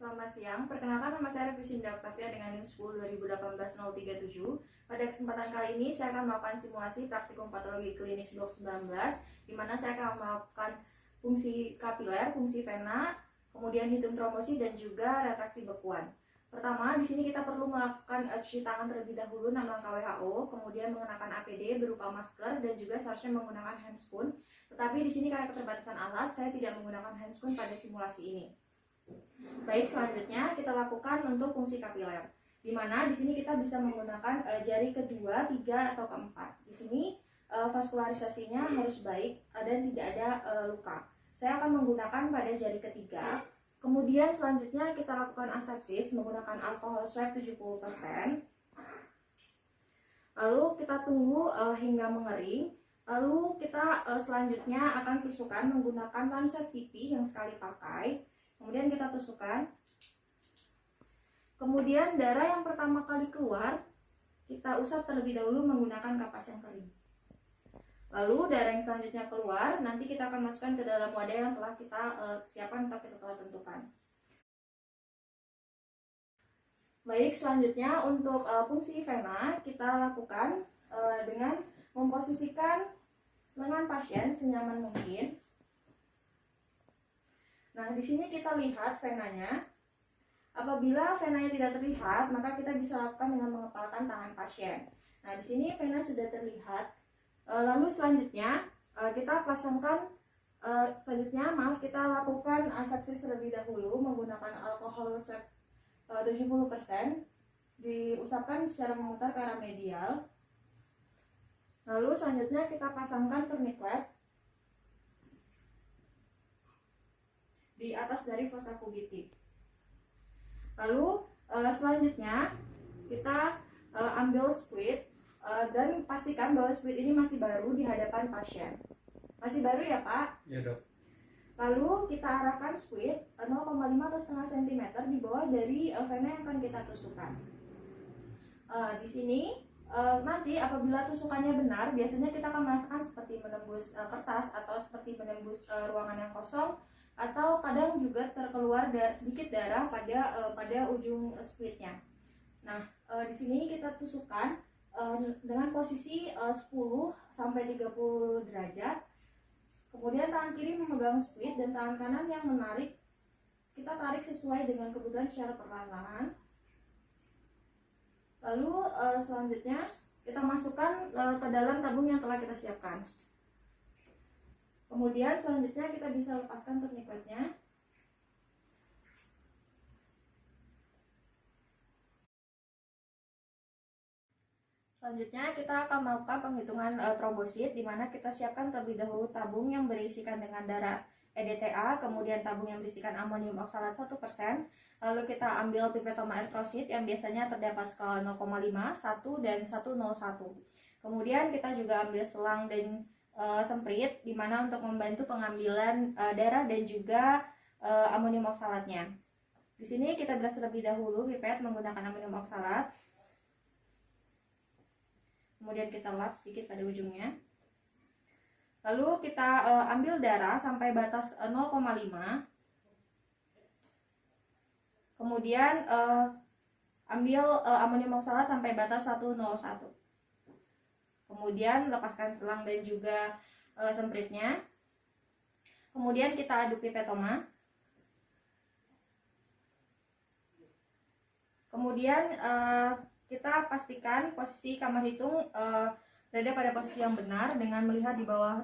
Selamat siang, perkenalkan nama saya Revisinda Octavia dengan NIM 10 2018-037. Pada kesempatan kali ini saya akan melakukan simulasi praktikum patologi klinis blok 19, di mana saya akan melakukan fungsi kapiler, fungsi vena, kemudian hitung trombosi dan juga retraksi bekuan. Pertama, di sini kita perlu melakukan cuci tangan terlebih dahulu 6 langkah WHO, kemudian mengenakan APD berupa masker dan juga seharusnya menggunakan handscoon. Tetapi di sini karena keterbatasan alat, saya tidak menggunakan handscoon pada simulasi ini. Baik, selanjutnya kita lakukan untuk fungsi kapiler, di mana di sini kita bisa menggunakan jari kedua, tiga atau keempat. Di sini vaskularisasinya harus baik dan tidak ada luka. Saya akan menggunakan pada jari ketiga. Kemudian selanjutnya kita lakukan asepsis menggunakan alkohol swab 70%. Lalu kita tunggu hingga mengering. Lalu kita selanjutnya akan tusukan menggunakan lancet pipi yang sekali pakai. Kemudian kita tusukkan. Kemudian darah yang pertama kali keluar kita usap terlebih dahulu menggunakan kapas yang kering. Lalu darah yang selanjutnya keluar nanti kita akan masukkan ke dalam wadah yang telah kita siapkan atau kita telah tentukan. Baik, selanjutnya untuk fungsi vena kita lakukan dengan memposisikan lengan pasien senyaman mungkin. Nah, di sini kita lihat venanya. Apabila venanya tidak terlihat, maka kita bisa lakukan dengan mengepalkan tangan pasien. Nah, di sini vena sudah terlihat. Lalu selanjutnya kita pasangkan kita lakukan asepsis terlebih dahulu menggunakan alkohol swab 70%. Diusapkan secara memutar ke arah medial. Lalu selanjutnya kita pasangkan tourniquet di atas dari fossa pubitik. Lalu selanjutnya kita ambil squid dan pastikan bahwa squid ini masih baru di hadapan pasien. Masih baru ya Pak? Ya dok. Lalu kita arahkan squid 0,5 atau setengah cm di bawah dari vena yang akan kita tusukkan. Di sini nanti apabila tusukannya benar, biasanya kita akan merasakan seperti menembus kertas atau seperti menembus ruangan yang kosong, atau kadang juga terkeluar sedikit darah pada ujung squidnya. Nah, di sini kita tusukkan dengan posisi 10 sampai 30 derajat. Kemudian tangan kiri memegang squid dan tangan kanan yang menarik. Kita tarik sesuai dengan kebutuhan secara perlahan-lahan. Lalu selanjutnya kita masukkan ke dalam tabung yang telah kita siapkan. Kemudian selanjutnya kita bisa lepaskan tourniquetnya. Selanjutnya kita akan melakukan penghitungan trombosit, di mana kita siapkan terlebih dahulu tabung yang berisikan dengan darah EDTA, kemudian tabung yang berisikan amonium oksalat 1%. Lalu kita ambil pipetoma eritrosit yang biasanya terdapat skala 0,5, 1 dan 101. Kemudian kita juga ambil selang dan semprit, di mana untuk membantu pengambilan darah dan juga amonium oksalatnya. Di sini kita beras terlebih dahulu pipet menggunakan amonium oksalat. Kemudian kita lap sedikit pada ujungnya. Lalu kita ambil darah sampai batas 0,5. Kemudian ambil amonium oksalat sampai batas 101. Kemudian lepaskan selang dan juga sempritnya. Kemudian kita aduk pipetoma. Kemudian kita pastikan posisi kamar hitung berada pada posisi yang benar dengan melihat di bawah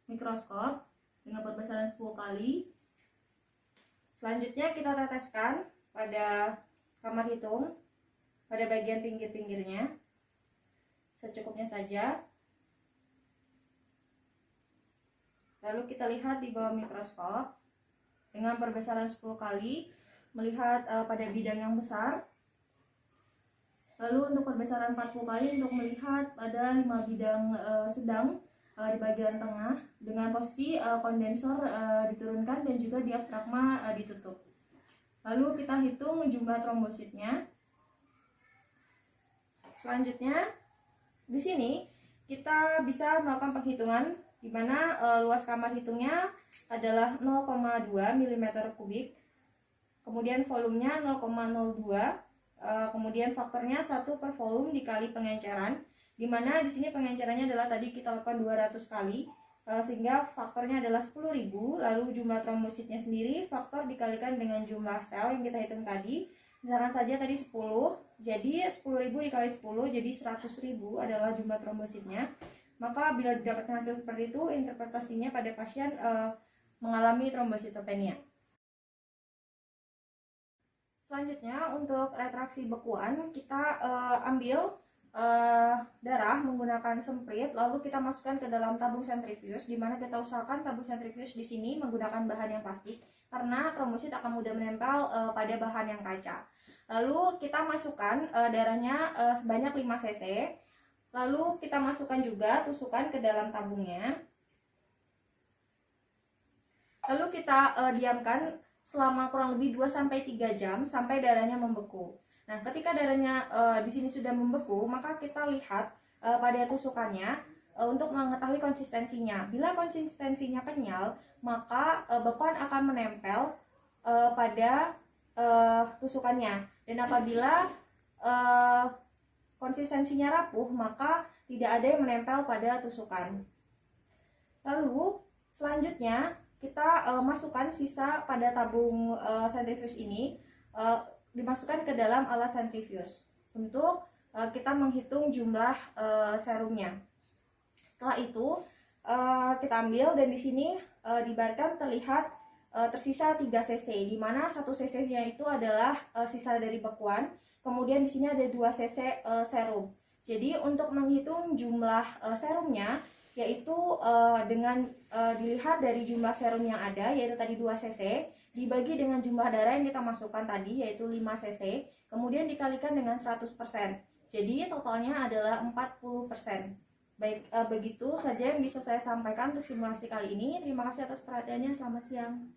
mikroskop dengan perbesaran 10 kali. Selanjutnya kita teteskan pada kamar hitung pada bagian pinggir-pinggirnya. Secukupnya saja. Lalu kita lihat di bawah mikroskop dengan perbesaran 10 kali, melihat pada bidang yang besar. Lalu untuk perbesaran 40 kali untuk melihat pada 5 bidang sedang di bagian tengah, dengan posisi kondensor diturunkan dan juga diafragma ditutup. Lalu kita hitung jumlah trombositnya. Selanjutnya di sini kita bisa melakukan penghitungan di mana luas kamar hitungnya adalah 0,2 mm kubik, kemudian volumenya 0,02, kemudian faktornya 1 per volume dikali pengenceran, di mana di sini pengencerannya adalah tadi kita lakukan 200 kali, sehingga faktornya adalah 10.000. Lalu jumlah trombositnya sendiri faktor dikalikan dengan jumlah sel yang kita hitung tadi. Misalkan saja tadi 10, jadi 10.000 dikali 10 jadi 100.000 adalah jumlah trombositnya. Maka bila didapatkan hasil seperti itu, interpretasinya pada pasien mengalami trombositopenia. Selanjutnya untuk retraksi bekuan, kita ambil darah menggunakan semprit, lalu kita masukkan ke dalam tabung sentrifuge, di mana kita usahakan tabung sentrifuge di sini menggunakan bahan yang plastik karena trombosit akan mudah menempel pada bahan yang kaca. Lalu kita masukkan darahnya sebanyak 5 cc. Lalu kita masukkan juga tusukan ke dalam tabungnya. Lalu kita diamkan selama kurang lebih 2-3 jam sampai darahnya membeku. Nah, ketika darahnya di sini sudah membeku, maka kita lihat pada tusukannya untuk mengetahui konsistensinya. Bila konsistensinya kenyal, maka bekuan akan menempel pada tusukannya. Dan apabila konsistensinya rapuh, maka tidak ada yang menempel pada tusukan. Lalu selanjutnya kita masukkan sisa pada tabung sentrifuge ini, dimasukkan ke dalam alat sentrifuge untuk kita menghitung jumlah serumnya. Setelah itu kita ambil, dan di sini diibaratkan terlihat tersisa 3 cc, di mana 1 cc-nya itu adalah sisa dari bekuan. Kemudian di sini ada 2 cc serum. Jadi untuk menghitung jumlah serumnya, yaitu dengan dilihat dari jumlah serum yang ada, yaitu tadi 2 cc, dibagi dengan jumlah darah yang kita masukkan tadi, yaitu 5 cc, kemudian dikalikan dengan 100%. Jadi totalnya adalah 40%. Baik, begitu saja yang bisa saya sampaikan untuk simulasi kali ini. Terima kasih atas perhatiannya. Selamat siang.